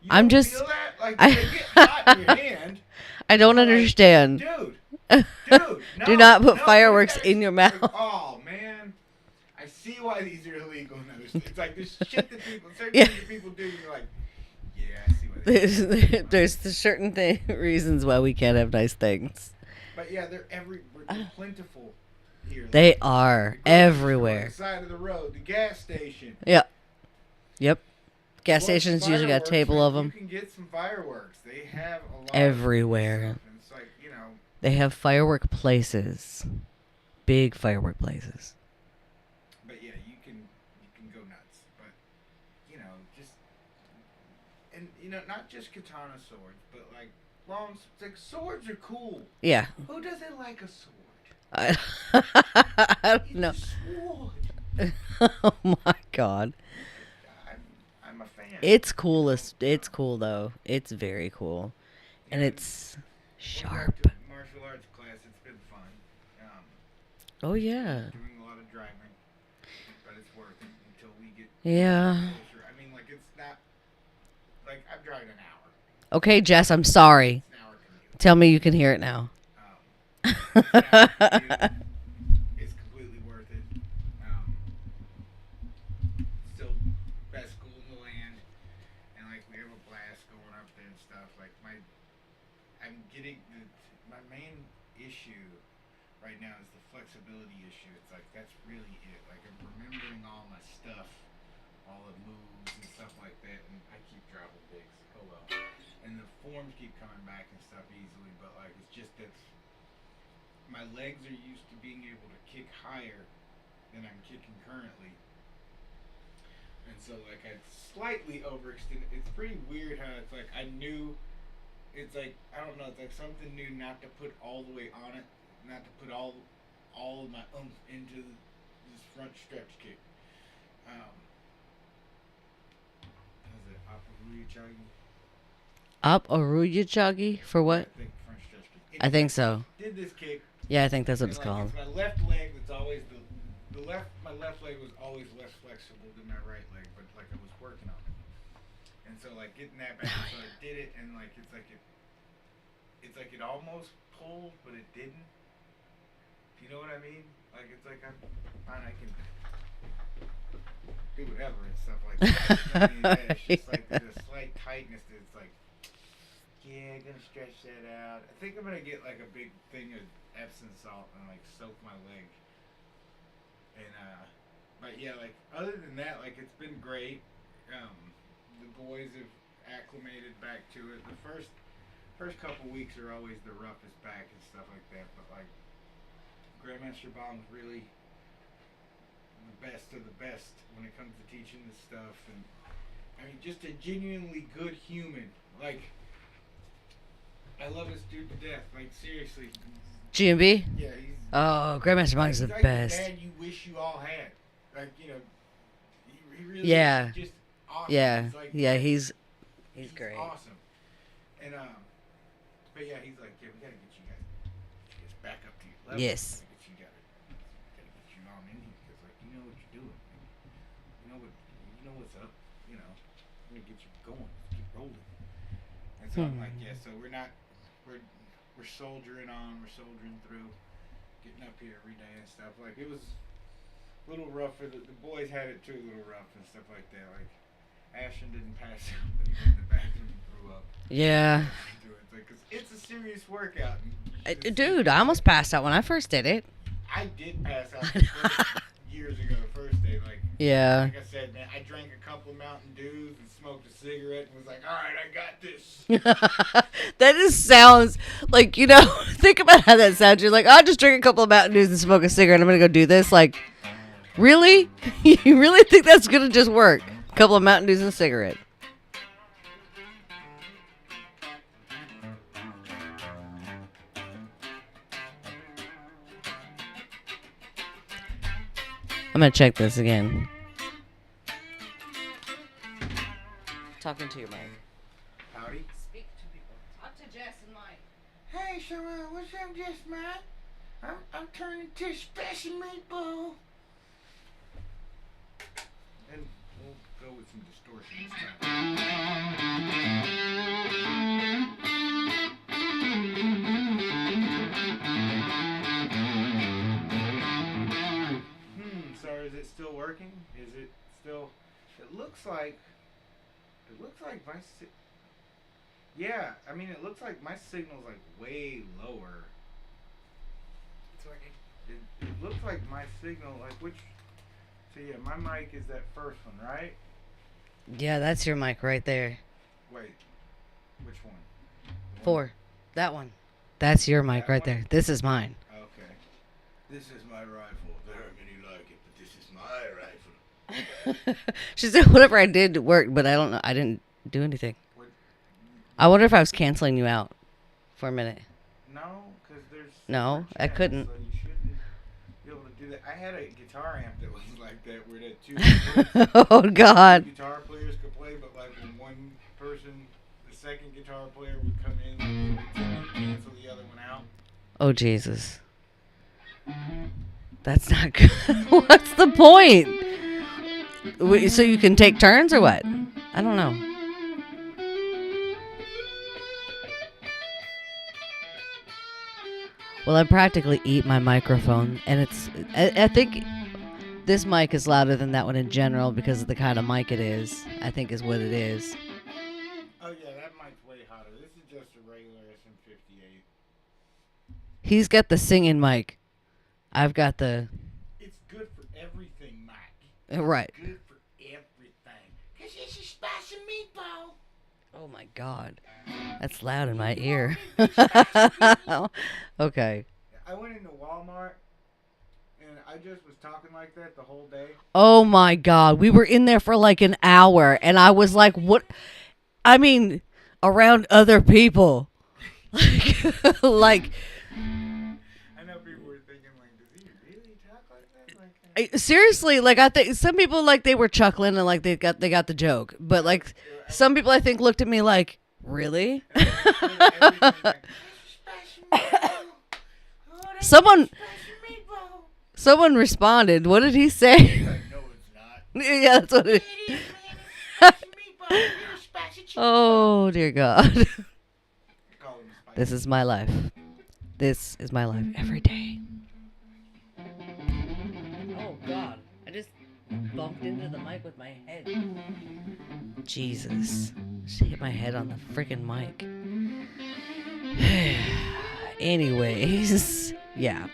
You I'm don't just- feel that? Like, I- it get hot in your hand. I don't Like, understand. Dude, Do not put no, fireworks that in your like, mouth. oh, man. I see why these are illegal and other stuff. It's like this shit that certain Yeah. things that people do, and you're like, yeah, I see why they do. There's the certain reasons why we can't have nice things. But yeah, they're plentiful here. They Like, are the grocery store, everywhere. The side of the road, the gas station. Yep. Gas Plus, stations usually got a fireworks, table man, of them. You can get some fireworks. They have a lot Everywhere. Of stuff, and it's like, They have firework places. Big firework places. but yeah, you can go nuts. But just and not just katana swords, but like like swords are cool. Yeah. Who doesn't like a sword? I don't know. It's a sword. Oh my god. I'm a fan. It's cool. It's cool though. It's very cool. And it's Went sharp. back to martial arts class. It's been fun. Oh yeah. Doing a lot of driving, but it's worth it until we get Yeah. closer. I mean, like it's not like I've driven an hour. Okay, Jess, I'm sorry. It's an hour commute. Tell me you can hear it now. It's an hour commute. It's completely worth it. Still best school in the land, and like we have a blast going up there and stuff. Like I'm getting my main issue right now is the flexibility issue. It's like that's really it. Like I'm remembering all my stuff, all the moves and stuff like that, and I keep dropping digs. Oh well. And the forms keep coming back and stuff easily, but like it's just that my legs are used to being able to kick higher than I'm kicking currently. And so like I slightly overextended. It's pretty weird how it's like I knew it's like I don't know, it's like something new not to put all the way on it, not to put all of my oomph into this front stretch kick. How's it? Aparuya Chagi? Up Aruya Chagi for what? I think front stretch kick. I think so. Did this kick. Yeah, I think that's what And, it's like, called. It's my left leg that's always my left leg was always less flexible than my right leg, but like I was working on it. And so like getting that back, so I did it, and like it's like it almost pulled, but it didn't. You know what I mean? Like it's like I'm fine, I can do whatever and stuff like that. You know what I mean? It's just like there's a slight tightness that's like, yeah, gonna stretch that out. I think I'm gonna get like a big thing of Epsom salt and like soak my leg. And but yeah, like other than that, like it's been great. The boys have acclimated back to it. The first couple weeks are always the roughest back and stuff like that. But like Grandmaster Bong's really the best of the best when it comes to teaching this stuff. And I mean, just a genuinely good human. Like I love this dude to death. Like seriously. GMB? Yeah, he's. Oh, Grandmaster Monk is He's the like best. The dad you wish you all had. Like he really Yeah. is just awesome. Yeah, He's like, yeah, he's great. awesome. And but yeah, he's like, yeah, we gotta get you guys back up to your level. Yes. Gotta get you on in here because like you know what you're doing. You know what's up. You know, we're gonna get you going. Keep rolling. And so I'm like, yeah. So we're soldiering on. We're soldiering through. Getting up here every day and stuff. Like it was a little rough for the boys had it too, a little rough and stuff like that. Like Ashton didn't pass out, but he went in the bathroom and threw up. Yeah. It's a serious workout. Dude, I almost passed out when I first did it. I did pass out the years ago, the first day. Like Yeah. I said, man, I drank a couple of Mountain Dews and smoked a cigarette and was like, all right, I got this. That just sounds like, think about how that sounds. You're like, I'll just drink a couple of Mountain Dews and smoke a cigarette. I'm going to go do this. Like, really? You really think that's going to just work? A couple of Mountain Dews and a cigarette. I'm going to check this again. Talking to your mic. Howdy. Speak to people. Talk to Jess and Mike. Hey, so what's up, Jess, Mike? I'm turning to a special meatball. And we'll go with some distortion this time. So is it still working? Is it still... It looks like my... Yeah, I mean, it looks like my signal's like way lower. It's working. It looks like my signal, like which... So yeah, my mic is that first one, right? Yeah, that's your mic right there. Wait, which one? 4. That one. That's your mic That right one? there. This is mine. Okay. This is my rifle. Very many like it, but this is my rifle. She said whatever I did worked, but I don't know. I didn't do anything. What? I wonder if I was canceling you out for a minute. No, because there's... No, separate I couldn't. channels, So you shouldn't be able to do that. I had a guitar amp that was like that, where the two Oh, God. guitar players could play, but like when one person, the second guitar player would come in, they would cancel the other one out. Oh, Jesus. That's not good. What's the point? So you can take turns or what? I don't know. Well, I practically eat my microphone, and I think this mic is louder than that one in general because of the kind of mic it is, I think is what it is. Oh yeah, that mic's way hotter. This is just a regular SM58. He's got the singing mic. I've got the... It's good for everything, Mike. Right. It's good for everything. Cause it's a spicy meatball. Oh my God. That's loud in my ear. Okay. I went into Walmart and I just was talking like that the whole day. Oh my God. We were in there for like an hour and I was like, what? I mean, around other people. Like, I know people were thinking like, does he really talk like that? Like, seriously, like I think some people like they were chuckling and like they got the joke. But like some people I think looked at me like, really? Someone responded. What did he say? No, it's not. Yeah, that's what it is. Oh, dear God. This is my life. This is my life every day. Oh, God. I just bumped into the mic with my head. Jesus. Just hit my head on the freaking mic. Anyways, yeah.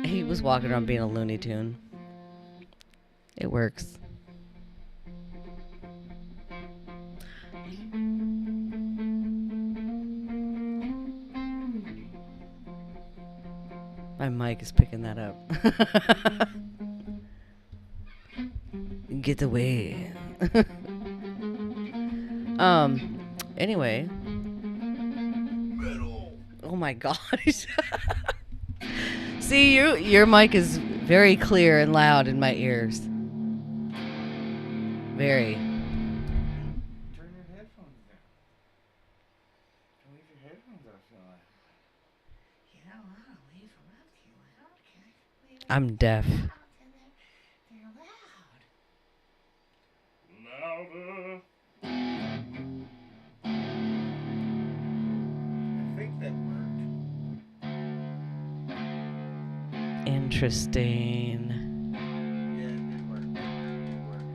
He was walking around being a Looney Tune. It works. My mic is picking that up. Get away. Anyway. Oh my gosh. See, your mic is very clear and loud in my ears. Very. Turn your headphones down. Don't leave your headphones off, Sean. You don't want to leave them up, you okay? I'm deaf. They're loud. Louder. I think that worked. Interesting. Yeah, it did work. It did work.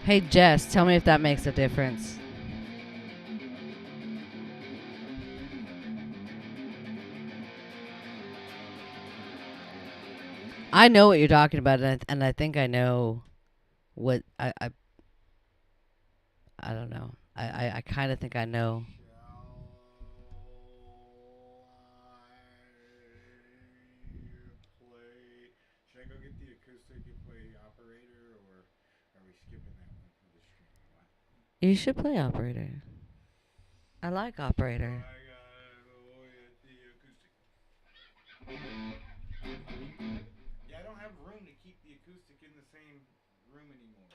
Hey Jess, tell me if that makes a difference. I know what you're talking about, and I think I know what I don't know. I kind of think I know. Should I go get the acoustic and play operator, or are we skipping that one for the stream? What? You should play operator. I like operator. I gotta go get the acoustic. Yeah, I don't have room to keep the acoustic in the same room anymore.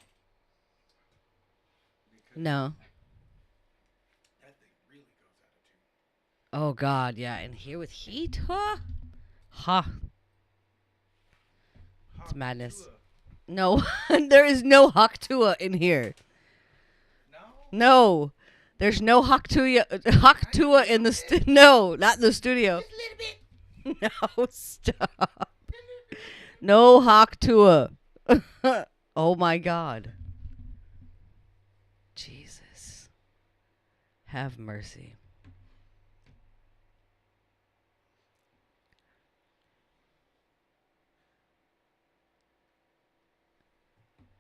Because No. that thing really goes out of tune. Oh God, yeah. And here with heat, huh? Ha. It's madness. No, there is no Haktua in here. No? No, there's no Haktua in the no, not in the studio. Just a little bit. No, stop. No Haktua. Oh my God. Jesus. Have mercy.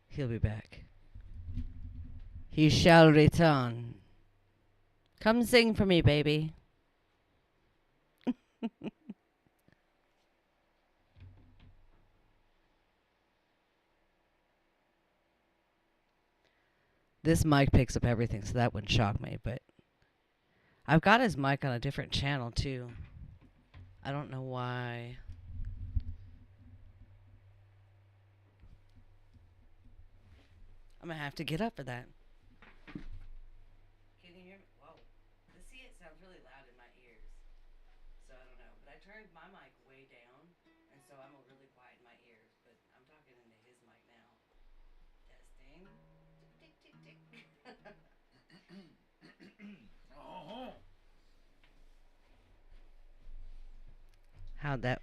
He'll be back. He shall return. Come sing for me, baby. This mic picks up everything, so that wouldn't shock me, but I've got his mic on a different channel, too. I don't know why. I'm going to have to get up for that. Can you hear me? Whoa. See, it sounds really loud in my ears. So I don't know. But I turned my mic way down, and so I'm really quiet in my ears. But I'm talking into his mic now. Testing. Tick, tick, tick, tick. Oh. How'd that?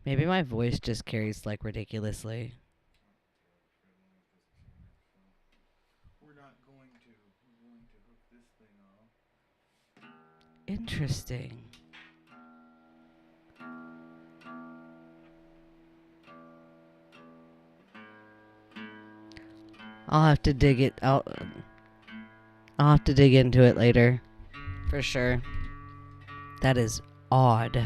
Maybe my voice just carries like ridiculously. We're not going to. We're going to hook this thing off. Interesting. I'll have to dig it out. I'll have to dig into it later. For sure. That is odd. What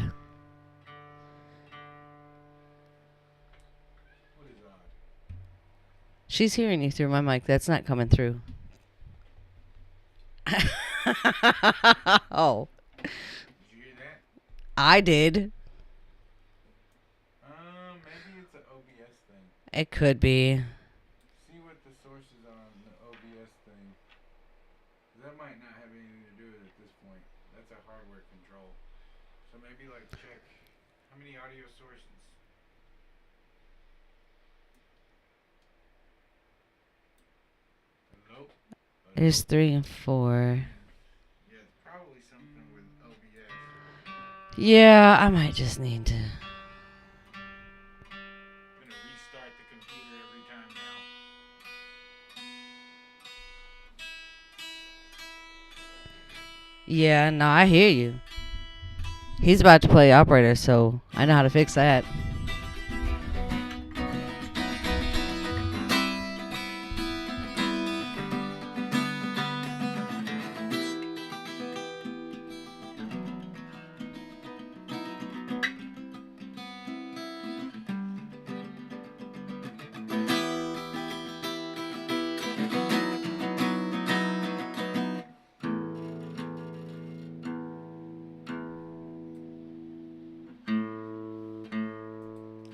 is odd? She's hearing you through my mic. That's not coming through. Oh. Did you hear that? I did. Maybe it's an OBS thing. It could be. See what the source is on the OBS thing. That might not have anything to do with it at this point. That's a hardware control. So maybe like check how many audio sources. Hello? There's 3 and 4. Yeah, it's probably something with OBS. Yeah, I might just need to. I'm gonna restart the computer every time now. Yeah, no, I hear you. He's about to play operator, so I know how to fix that.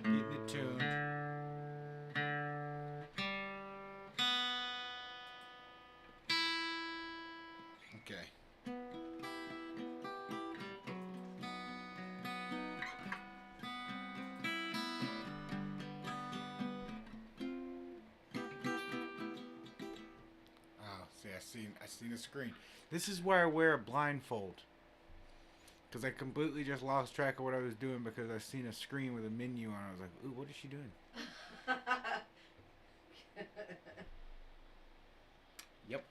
Getting it tuned. Okay. Oh, see, I seen a screen. This is where I wear a blindfold. Because I completely just lost track of what I was doing because I seen a screen with a menu on it. I was like, ooh, what is she doing? Yep.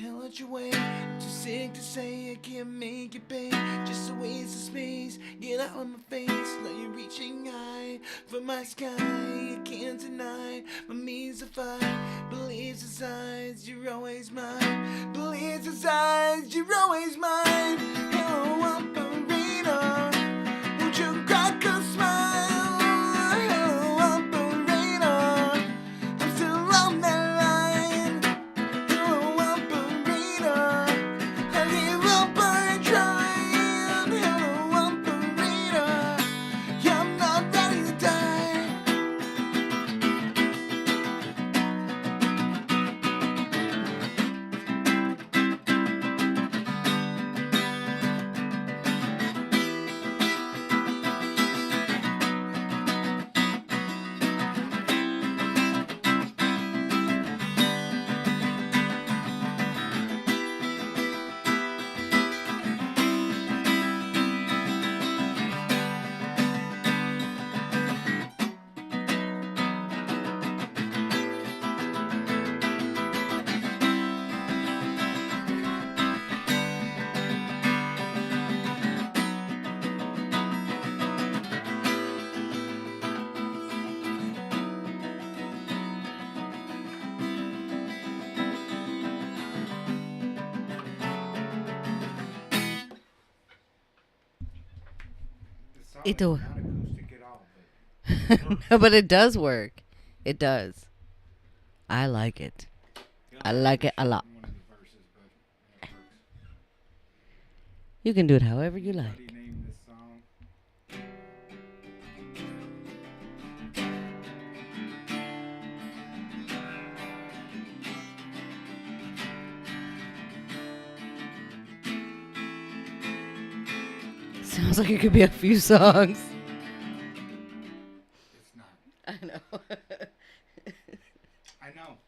hell out your way. I'm too sick to say I can't make it, babe. Just a waste of space. Get out of my face. Now you're reaching high for my sky. I can't deny my means of fight. Believes his eyes, you're always mine. Believes his eyes, you're always mine. Hello, operator. Won't you crack a smile? Hello, operator. I'm still on that line. Hello, operator. I give up on trying. Hello, operator. Yeah, I'm not ready to die. It do- Not acoustic at all, but No, but it does work. It does. I like it. I like it a lot. one of the verses, but it works. You can do it however you like. Somebody named this song. Sounds like it could be a few songs. It's not. I know. I know.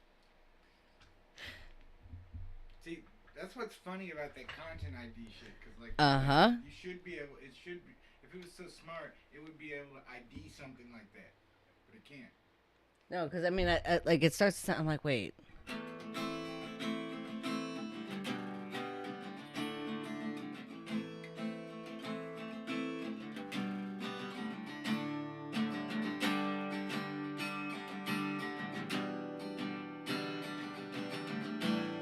See, that's what's funny about that content ID shit, because like, Uh-huh. you should be able. It should be. If it was so smart, it would be able to ID something like that, but it can't. No, because I mean, I, like it starts to sound. I'm like, wait.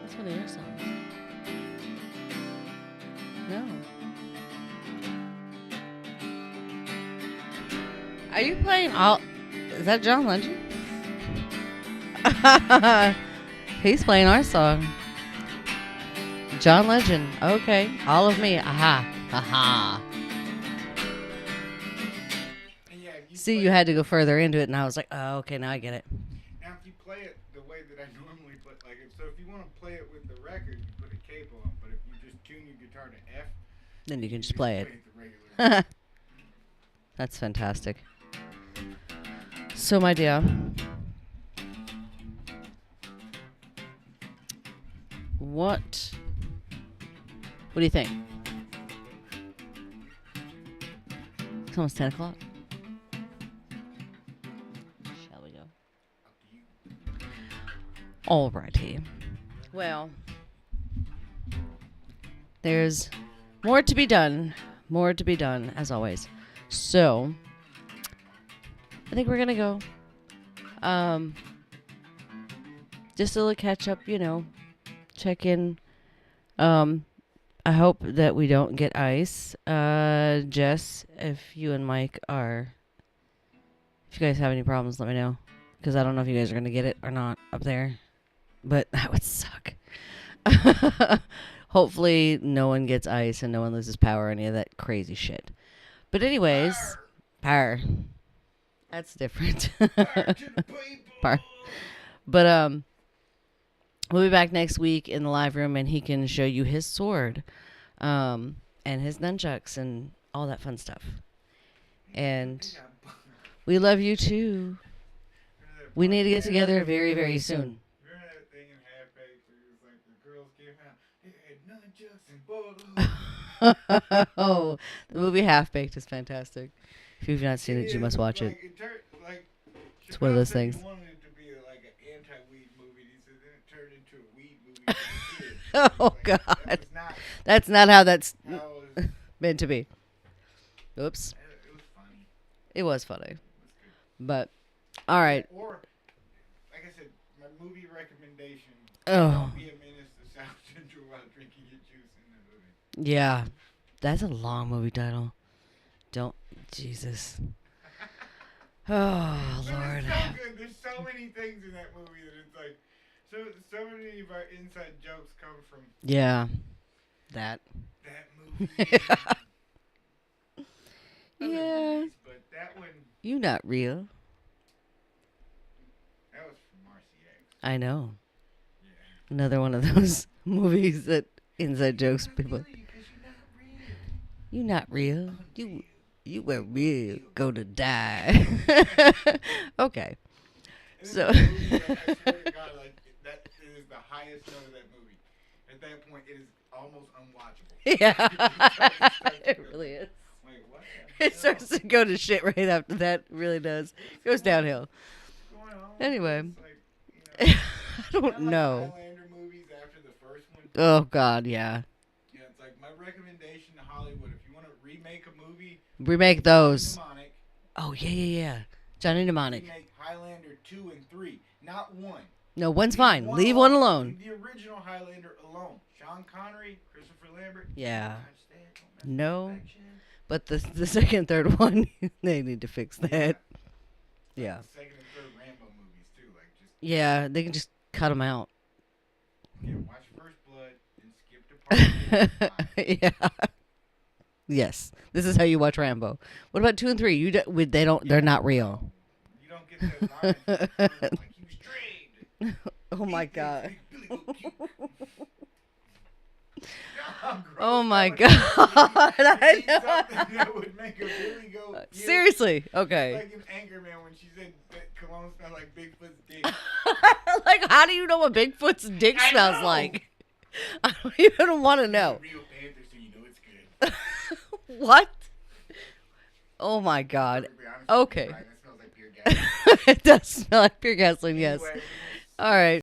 That's one of your songs. No. Are you playing all? Is that John Legend? He's playing our song. John Legend. Okay. All of me. Aha. Aha. And yeah, if you See, play you had to go further into it, and I was like, oh, okay, now I get it. Now, if you play it the way that I normally play, like, if you want to play it with the record, you put a capo on. But if you just tune your guitar to F, Then you can just play it. the regular. That's fantastic. So, my dear, what do you think? It's almost 10 o'clock. Shall we go? Alrighty. Well, there's more to be done. More to be done, as always. So, I think we're gonna go. Just a little catch up, check in. I hope that we don't get ice. Jess, if you and Mike if you guys have any problems, let me know. Because I don't know if you guys are gonna get it or not up there. But that would suck. Hopefully no one gets ice and no one loses power or any of that crazy shit. But anyways, power. That's different. Power. But we'll be back next week in the live room and he can show you his sword. And his nunchucks and all that fun stuff. And we love you too. We need to get together very, very soon. Remember that thing in Half Baked where it was like the girls came out, they had nunchucks and bolos. Oh, the movie Half Baked is fantastic. If you've not seen it, you must watch it. It's one of those things. He wanted it to be like an anti-weed movie. He said then it turned into a weed movie for Oh, Like, God. That was not That's not how that's how it was. meant to be. Oops. It was funny. It was funny. It was good. But, all right. Or, like I said, my movie recommendation: Oh, Don't be a menace to South Central while drinking your juice in the movie. yeah. That's a long movie title. Don't. Jesus. Oh, But Lord. it's so good. There's so many things in that movie that it's like, so many of our inside jokes come from Yeah. That. that movie. Other Yeah. movies, but that one, You not real. that was from Marcy X. I know. Yeah. Another one of those movies that inside jokes people. You not real. You were real. Gonna die. Okay. And So- this movie, like, I swear to God, like that is the highest note of that movie. At that point, it is almost unwatchable. Yeah. It really is. Like what? The It hell? starts to go to shit right after that. It really does. It goes downhill. What's going on? Anyway. It's like, I kinda don't like know. Highlander movies after the first one. Oh, God, yeah. Yeah, it's like my recommendation to Hollywood: if you want to remake a movie, Remake those. Mnemonic, Oh, yeah. Johnny Mnemonic. remake Highlander 2 and 3, not 1. No, one's Leave fine. Leave one alone. Leave the original Highlander alone. Sean Connery, Christopher Lambert. Yeah. don't touch that, don't mess with No. the action. But the second, third one, they need to fix that. Yeah. The second and third Rambo movies too, like just Yeah, they can just cut them out. watch First Blood and skip to part 2 and 5. Yeah. Yes. This is how you watch Rambo. What about 2 and 3? They don't. They're not real. You don't get those lines like he was trained. Oh my Eat this, God. make Billy go cute. God, gross. Oh my That would God. I eat know. something that would make a Billy go cute. Seriously. Okay. Like in Anchorman when she said that cologne smelled like Bigfoot's dick. Like, how do you know what Bigfoot's dick I smells know. like? I don't even want to know. Real panther, so you know it's good. What? Oh my God. To be honest with you, Okay. right, that smells like pure gas. It does smell like pure gasoline, yes. Anyway, All right.